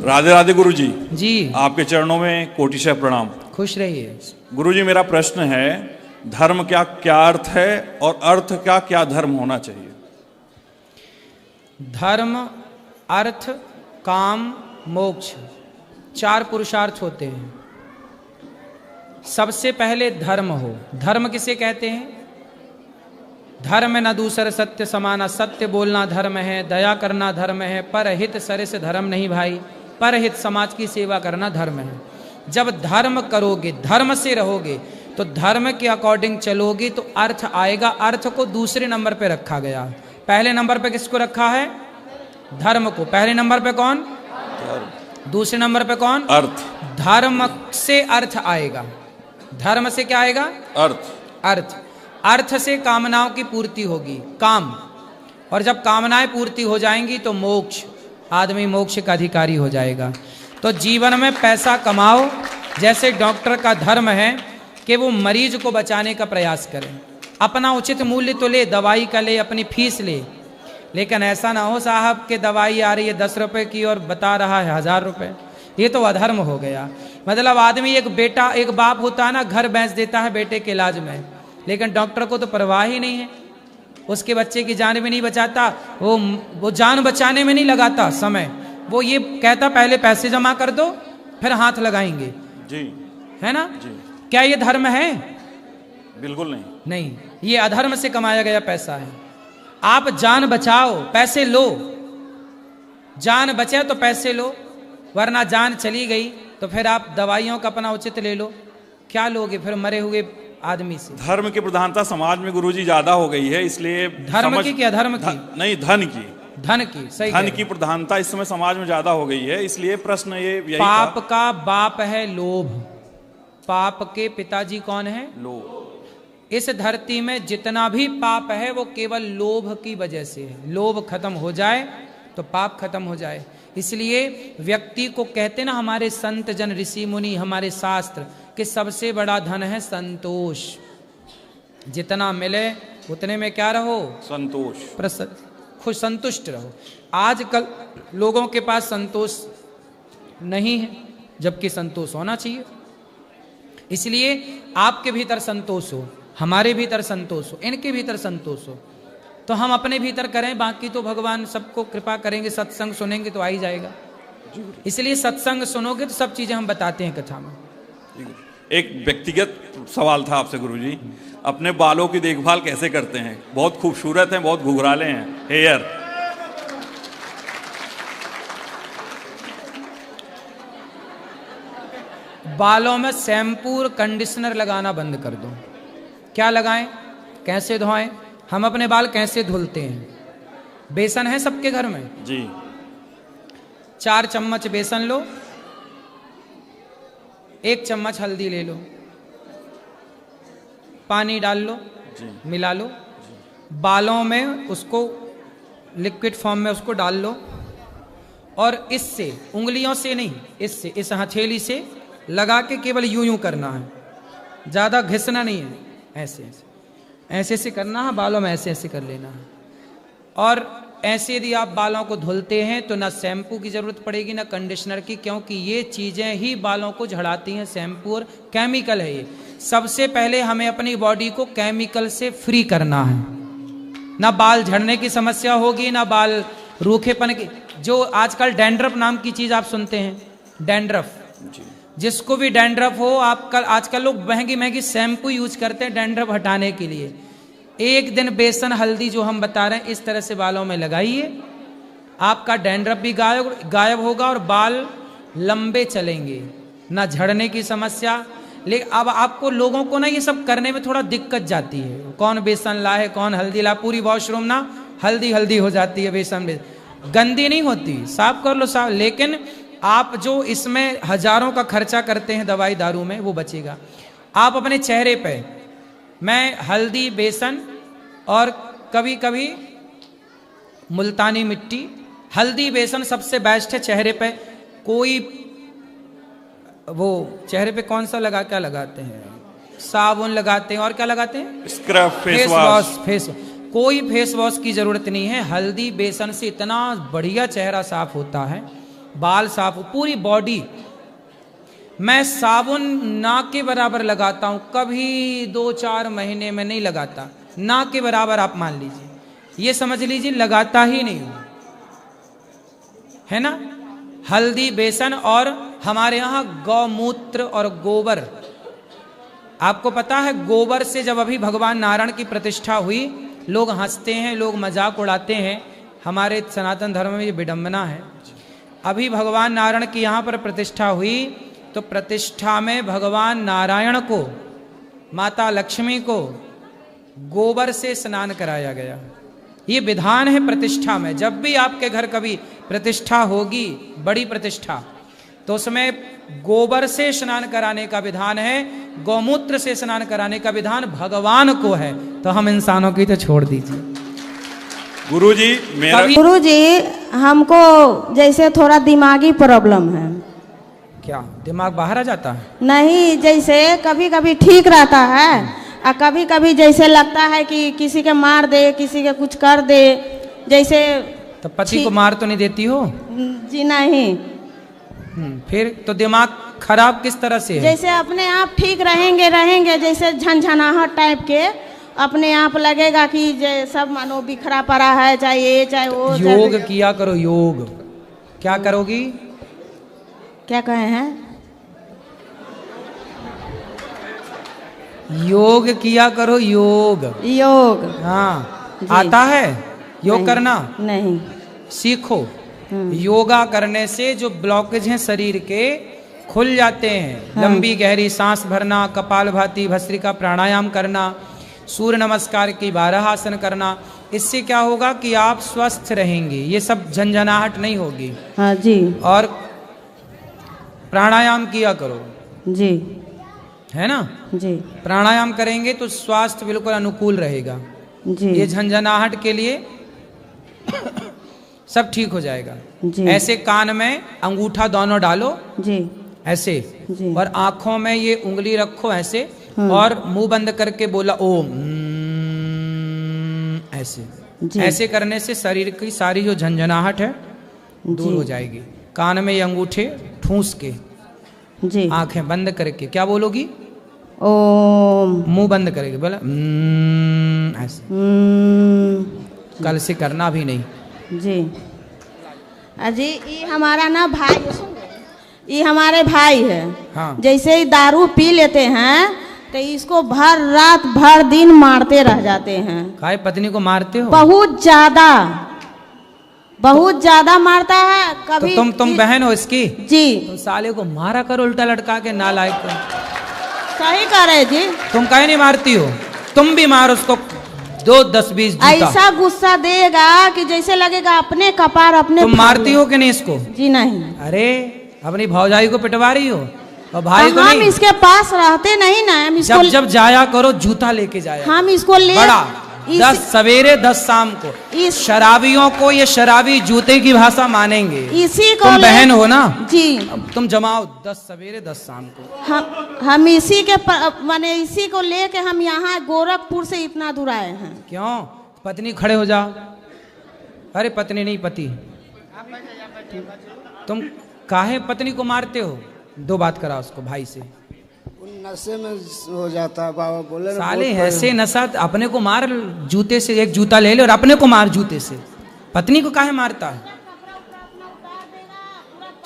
राधे राधे गुरु जी। जी आपके चरणों में कोटिशः प्रणाम। खुश रहिए। गुरु जी, मेरा प्रश्न है, धर्म क्या क्या अर्थ है और अर्थ का क्या धर्म होना चाहिए? धर्म, अर्थ, काम, मोक्ष, 4 पुरुषार्थ होते हैं। सबसे पहले धर्म हो। धर्म किसे कहते हैं? धर्म न दूसर सत्य समाना, सत्य बोलना धर्म है, दया करना धर्म है, परहित सरिस धर्म नहीं भाई, परहित समाज की सेवा करना धर्म है। जब धर्म करोगे, धर्म से रहोगे, तो धर्म के अकॉर्डिंग चलोगे तो अर्थ आएगा। अर्थ को दूसरे नंबर पे रखा गया। पहले नंबर पे किसको रखा है? धर्म को। पहले नंबर पे कौन? दूसरे नंबर पे कौन? अर्थ। धर्म से अर्थ आएगा। धर्म से क्या आएगा? अर्थ। अर्थ। अर्थ से कामनाओं की पूर्ति होगी, काम। और जब कामनाएं पूर्ति हो जाएंगी तो मोक्ष, आदमी मोक्ष का अधिकारी हो जाएगा। तो जीवन में पैसा कमाओ। जैसे डॉक्टर का धर्म है कि वो मरीज को बचाने का प्रयास करे, अपना उचित मूल्य तो ले, दवाई का ले, अपनी फीस ले, लेकिन ऐसा ना हो साहब कि दवाई आ रही है 10 रुपए की और बता रहा है 1000 रुपए। ये तो अधर्म हो गया। मतलब आदमी, एक बाप होता है ना, घर बेच देता है बेटे के इलाज में, लेकिन डॉक्टर को तो परवाह ही नहीं है, उसके बच्चे की जान भी नहीं बचाता। वो जान बचाने में नहीं लगाता समय, वो ये कहता पहले पैसे जमा कर दो फिर हाथ लगाएंगे। जी, है ना? जी। क्या ये धर्म है? बिल्कुल नहीं। नहीं, ये अधर्म से कमाया गया पैसा है। आप जान बचाओ, पैसे लो। जान बचे तो पैसे लो, वरना जान चली गई तो फिर आप दवाइयों का अपना उचित ले लो। क्या लोगे फिर मरे हुए आदमी से? धर्म की प्रधानता समाज में गुरुजी ज्यादा हो गई है, इसलिए धर्म की क्या? धर्म की नहीं, धन की। धन की, सही। धन की प्रधानता इस समय समाज में ज्यादा हो गई है, इसलिए प्रश्न ये यही पाप का बाप है लोभ। पाप के पिताजी कौन है? लोभ। इस धरती में जितना भी पाप है वो केवल लोभ की वजह से है। लोभ खत्म हो जाए तो पाप खत्म हो जाए। इसलिए व्यक्ति को कहते ना हमारे संत जन, ऋषि मुनि, हमारे शास्त्र, कि सबसे बड़ा धन है संतोष। जितना मिले उतने में क्या रहो? संतोष, प्रसन्न, खुश, संतुष्ट रहो। आजकल लोगों के पास संतोष नहीं है, जबकि संतोष होना चाहिए। इसलिए आपके भीतर संतोष हो, हमारे भीतर संतोष हो, इनके भीतर संतोष हो, तो हम अपने भीतर करें, बाकी तो भगवान सबको कृपा करेंगे। सत्संग सुनेंगे तो आ ही जाएगा। इसलिए सत्संग सुनोगे तो सब चीजें हम बताते हैं कथा में। एक व्यक्तिगत सवाल था आपसे गुरुजी, अपने बालों की देखभाल कैसे करते हैं? बहुत खूबसूरत हैं, बहुत घुघराले हैं हेयर। बालों में शैम्पू और कंडीशनर लगाना बंद कर दो। क्या लगाएं? कैसे धोएं? हम अपने बाल कैसे धुलते हैं? बेसन है सबके घर में जी। 4 चम्मच बेसन लो, 1 चम्मच हल्दी ले लो, पानी डाल लो, मिला लो, बालों में उसको लिक्विड फॉर्म में उसको डाल लो, और इससे, उंगलियों से नहीं, इससे, इस हथेली से लगा के केवल यूं यूं करना है, ज़्यादा घिसना नहीं है। ऐसे ऐसे ऐसे ऐसे करना है, बालों में ऐसे ऐसे कर लेना है। और ऐसे यदि आप बालों को धुलते हैं तो ना शैम्पू की जरूरत पड़ेगी ना कंडीशनर की, क्योंकि ये चीज़ें ही बालों को झड़ाती हैं। शैम्पू और केमिकल है ये। सबसे पहले हमें अपनी बॉडी को केमिकल से फ्री करना है, ना बाल झड़ने की समस्या होगी, ना बाल रूखेपन की। जो आजकल डैंड्रफ नाम की चीज़ आप सुनते हैं, डैंड्रफ, जिसको भी डैंड्रफ हो, आजकल लोग महंगी महंगी शैम्पू यूज करते हैं डैंड्रफ हटाने के लिए। एक दिन बेसन हल्दी जो हम बता रहे हैं इस तरह से बालों में लगाइए, आपका डैंड्रफ भी गायब होगा और बाल लंबे चलेंगे, ना झड़ने की समस्या। लेकिन अब आपको लोगों को ना ये सब करने में थोड़ा दिक्कत जाती है। कौन बेसन लाए, कौन हल्दी लाए, पूरी वॉशरूम ना हल्दी हल्दी हो जाती है। बेसन गंदी नहीं होती, साफ कर लो साफ। लेकिन आप जो इसमें हजारों का खर्चा करते हैं दवाई दारू में, वो बचेगा। आप अपने चेहरे पे, मैं हल्दी, बेसन और कभी कभी मुल्तानी मिट्टी, हल्दी बेसन सबसे बेस्ट है चेहरे पे। कोई वो चेहरे पे कौन सा क्या लगाते हैं? साबुन लगाते हैं, और क्या लगाते हैं? Scrub, face wash. कोई फेस वॉश की जरूरत नहीं है। हल्दी बेसन से इतना बढ़िया चेहरा साफ होता है बाल साफ, पूरी बॉडी। मैं साबुन ना के बराबर लगाता हूं, कभी 2-4 महीने में नहीं लगाता, ना के बराबर आप मान लीजिए, ये समझ लीजिए लगाता ही नहीं हूं, है ना। हल्दी, बेसन और हमारे यहां गौमूत्र और गोबर। आपको पता है गोबर से जब अभी भगवान नारायण की प्रतिष्ठा हुई, लोग हंसते हैं, लोग मजाक उड़ाते हैं, हमारे सनातन धर्म में ये विडंबना है। अभी भगवान नारायण की यहाँ पर प्रतिष्ठा हुई तो प्रतिष्ठा में भगवान नारायण को, माता लक्ष्मी को गोबर से स्नान कराया गया। ये विधान है प्रतिष्ठा में। जब भी आपके घर कभी प्रतिष्ठा होगी, बड़ी प्रतिष्ठा, तो उसमें गोबर से स्नान कराने का विधान है, गौमूत्र से स्नान कराने का विधान भगवान को है। तो हम इंसानों की तो छोड़ दीजिए। गुरुजी मेरा गुरुजी, हमको जैसे थोड़ा दिमागी प्रॉब्लम है। क्या दिमाग बाहर आ जाता है? नहीं, जैसे कभी कभी ठीक रहता है और कभी कभी जैसे लगता है कि किसी के मार दे, किसी के कुछ कर दे, जैसे। तो पति को मार तो नहीं देती हो? जी नहीं। फिर तो दिमाग खराब किस तरह से है? जैसे अपने आप ठीक रहेंगे, जैसे झंझनाहट टाइप के अपने आप लगेगा कि सब मानो बिखरा पड़ा है, चाहे ये चाहे वो। योग किया करो, योग। क्या करोगी? क्या कहे हैं? योग किया करो, योग। योग, हाँ, जी। आता है योग नहीं, करना? नहीं। सीखो। योगा करने से जो ब्लॉकेज हैं शरीर के खुल जाते हैं। लंबी गहरी सांस भरना, कपालभाति, भस्त्रिका प्राणायाम करना, सूर्य नमस्कार की 12 आसन करना, इससे क्या होगा कि आप स्वस्थ रहेंगे, ये सब झंझनाहट नहीं होगी। हाँ जी। और प्राणायाम किया करो, जी, है ना। जी, प्राणायाम करेंगे तो स्वास्थ्य बिल्कुल अनुकूल रहेगा। जी, ये झंझनाहट के लिए सब ठीक हो जाएगा। जी। ऐसे कान में अंगूठा दोनों डालो, जी, ऐसे, जी। और आंखों में ये उंगली रखो ऐसे, और मुंह बंद करके बोला ओम, ऐसे। जी। ऐसे करने से शरीर की सारी जो झंझनाहट है दूर जी। हो जाएगी। कान में ये अंगूठे ठूस के, जी। आंखें बंद करके, क्या बोलोगी? ओम। मुंह बंद करके बोला ऐसे। कल से करना भी नहीं। जी। अजी, ये हमारा ना भाई, ये हमारे भाई है। हाँ। जैसे ही दारू पी लेते हैं तो इसको भर रात भर दिन मारते रह जाते हैं। काय पत्नी को मारते हो? बहुत ज्यादा, बहुत ज्यादा मारता है। कभी तो तुम बहन हो इसकी? जी। तुम साले को मारा करो उल्टा लटका के, नालायक को। सही करे जी। तुम काहे नहीं मारती हो? तुम भी मारो उसको 2, 10, 20 जूता। ऐसा गुस्सा देगा कि जैसे लगेगा अपने कपार अपने। तुम मारती हो कि नहीं इसको? जी नहीं। अरे अपनी भौजाई को पिटवा रही हो और भाई को हम नहीं? इसके पास रहते नहीं ना, हम इसको जब जब जाया करो जूता लेके जाया। हम इसको ले बड़ा 10 सवेरे 10 शाम को। शराबियों को ये शराबी जूते की भाषा मानेंगे। इसी को तुम बहन हो ना? जी। तुम जमाओ 10 सवेरे 10 शाम को। हम इसी के माने इसी को लेके हम यहाँ गोरखपुर से इतना दूर आए हैं। क्यों? पत्नी खड़े हो जाओ। अरे पत्नी नहीं, पति। तुम काहे पत्नी को मारते हो? 2 बात करा उसको भाई से। नशे में हो जाता है बाबा, बोले ना। साले ऐसे नशा, अपने को मार जूते से, एक जूता ले ले और अपने को मार जूते से। पत्नी को काहे मारता है?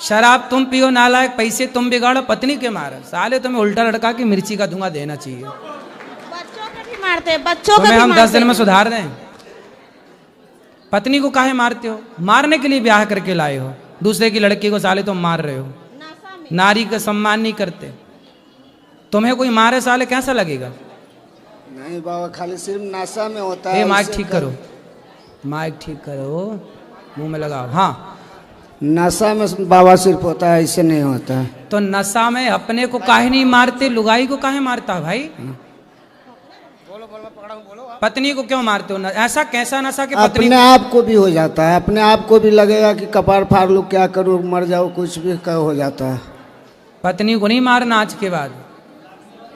शराब तुम पियो नालायक, पैसे तुम बिगाड़ो, पत्नी के मारो। साले तुम्हें उल्टा लटका के मिर्ची का धुआं देना चाहिए। बच्चों के भी मारते, बच्चों के तुम्हें भी हम मारते। 10 दिन में सुधार दें। पत्नी को काहे मारते हो? मारने के लिए ब्याह करके लाए हो, दूसरे की लड़की को साले तुम मार रहे हो। नारी का सम्मान नहीं करते। तुम्हें कोई मारे साले कैसा लगेगा? नहीं बाबा, खाली सिर्फ नशा में होता ए, है। माइक उससे ठीक करो, माइक ठीक करो, मुंह में लगाओ। हाँ, नशा में बाबा सिर्फ होता है, ऐसे नहीं होता है। तो नशा में अपने को काहे नहीं मारते, लुगाई को काहे मारता है भाई? पत्नी को क्यों मारते हो? ऐसा कैसा नशा कि पत्नी अपने आप को भी हो जाता है, अपने आप को भी लगेगा कि कपार फाड़ लूं, क्या करूं, मर जाऊं, कुछ भी हो जाता है। पत्नी को नहीं मारना आज के बाद।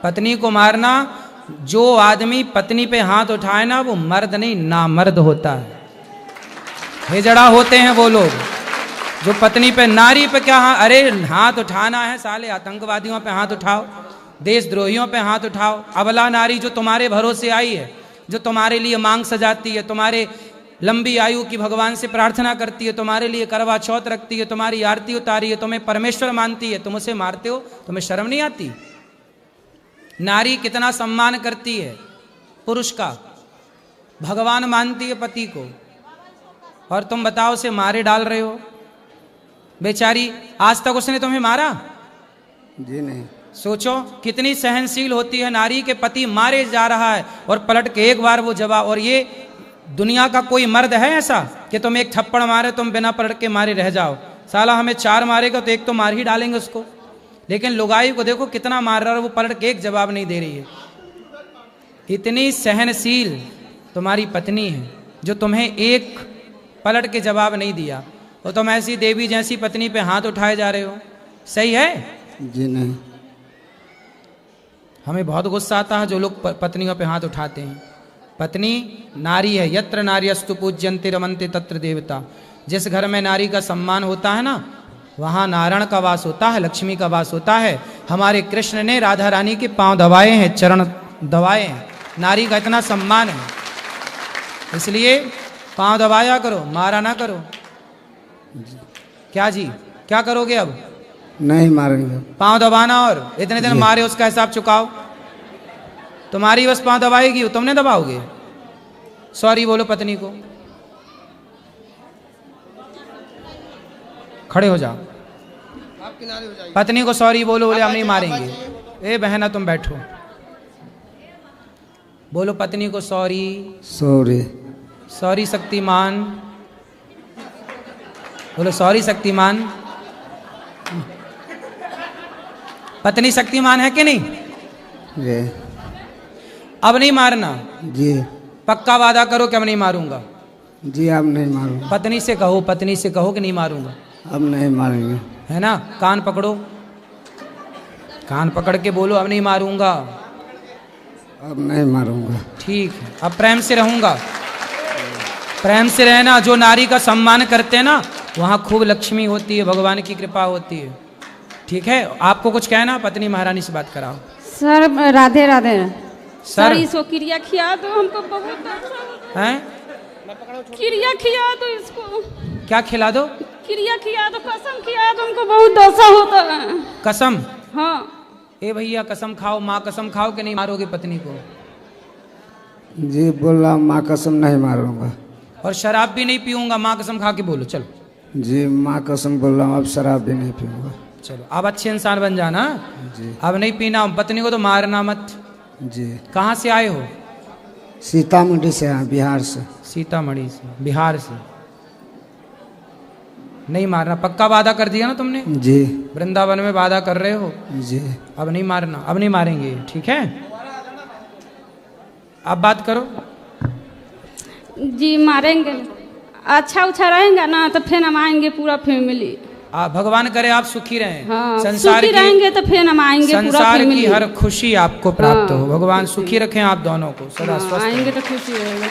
पत्नी को मारना, जो आदमी पत्नी पे हाथ उठाए ना वो मर्द नहीं नामर्द होता है। हिजड़ा होते हैं वो लोग जो पत्नी पे, नारी पे क्या अरे हाथ उठाना है साले, आतंकवादियों पे हाथ उठाओ, देशद्रोहियों पे हाथ उठाओ। अबला नारी जो तुम्हारे भरोसे आई है, जो तुम्हारे लिए मांग सजाती है, तुम्हारे लंबी आयु की भगवान से प्रार्थना करती है, तुम्हारे लिए करवा चौथ रखती है, तुम्हारी आरती उतारी है, तुम्हें परमेश्वर मानती है, तुम उसे मारते हो, तुम्हें शर्म नहीं आती? नारी कितना सम्मान करती है पुरुष का, भगवान मानती है पति को, और तुम बताओ उसे मारे डाल रहे हो। बेचारी आज तक उसने तुम्हें मारा? जी नहीं। सोचो कितनी सहनशील होती है नारी के पति मारे जा रहा है और पलट के एक बार वो जवाब। और ये दुनिया का कोई मर्द है ऐसा कि तुम एक थप्पड़ मारे तुम बिना पलट के मारे रह जाओ? साला हमें 4 मारेगा तो एक तो मार ही डालेंगे उसको। लेकिन लुगाई को देखो कितना मार रहा है, वो पलट के एक जवाब नहीं दे रही है। इतनी सहनशील तुम्हारी पत्नी है जो तुम्हें एक पलट के जवाब नहीं दिया, और तुम ऐसी देवी जैसी पत्नी पे हाथ उठाए जा रहे हो। सही है? जी नहीं। हमें बहुत गुस्सा आता है जो लोग पत्नियों पे हाथ उठाते हैं। पत्नी नारी है, यत्र नार्यस्तु पूज्यन्ते रमन्ते तत्र देवता। जिस घर में नारी का सम्मान होता है ना, वहाँ नारायण का वास होता है, लक्ष्मी का वास होता है। हमारे कृष्ण ने राधा रानी के पांव दबाए हैं, चरण दबाए हैं। नारी का इतना सम्मान है, इसलिए पांव दबाया करो, मारा ना करो। क्या जी, क्या करोगे अब? नहीं मारेंगे। पांव दबाना, और इतने दिन मारे उसका हिसाब चुकाओ। तुम्हारी बस पांव दबाएगी, तुमने दबाओगे? सॉरी बोलो पत्नी को, खड़े हो जाओ, पत्नी को सॉरी बोलो, बोले हम नहीं मारेंगे। ए बहना तुम बैठो, बोलो पत्नी को सॉरी। सॉरी। सॉरी शक्तिमान, बोलो सॉरी शक्तिमान। पत्नी शक्तिमान है कि नहीं? जी। अब नहीं मारना? जी। पक्का वादा करो कि अब नहीं मारूंगा। जी अब नहीं मारूंगा। पत्नी से कहो, पत्नी से कहो कि नहीं मारूंगा। अब नहीं मारेंगे। है ना? कान पकड़ो, कान पकड़ के बोलो अब नहीं मारूंगा। अब नहीं मारूंगा। ठीक है, अब प्रेम से रहूंगा। प्रेम से रहना। जो नारी का सम्मान करते हैं ना, वहाँ खूब लक्ष्मी होती है, भगवान की कृपा होती है। ठीक है, आपको कुछ कहना? पत्नी महारानी से बात कराओ। सर राधे राधे। सर इसको क्रिया खिया दो, हमको बहुत अच्छा हैं? क्रिया खिया दो इसको। क्या खिला दो? क्रिया खिया दो, कसम खिया दो, हमको बहुत दोषा होता है। कसम? हाँ। ए भैया कसम खाओ, माँ कसम खाओ कि नहीं मारोगे पत्नी को? जी बोला माँ कसम नहीं मारूंगा। और शराब भी नहीं पीऊंगा, माँ कसम खा के बोलो। चलो जी माँ कसम बोल रहा हूँ, अब शराब भी नहीं पीऊंगा। चलो अब अच्छे इंसान बन जाना। जी। अब नहीं पीना, पत्नी को तो मारना मत। जी। कहाँ से आए हो? सीतामढ़ी से हैं, बिहार से। सीतामढ़ी से, बिहार से। नहीं मारना, पक्का वादा कर दिया ना तुमने? जी। वृंदावन में वादा कर रहे हो। जी। अब नहीं मारना, अब नहीं मारेंगे। ठीक है, अब बात करो। जी मारेंगे, अच्छा उच्छा रहेंगे ना तो फिर हम आएंगे पूरा फैमिली। भगवान करे आप सुखी रहें। हाँ, संसार सुखी रहेंगे तो फिर हम आएंगे पूरा संसार फैमिली। की हर खुशी आपको प्राप्त हाँ, हो। भगवान सुखी रखें आप दोनों को, सदा स्वस्थ आएंगे रहें। तो खुशी रहेगा।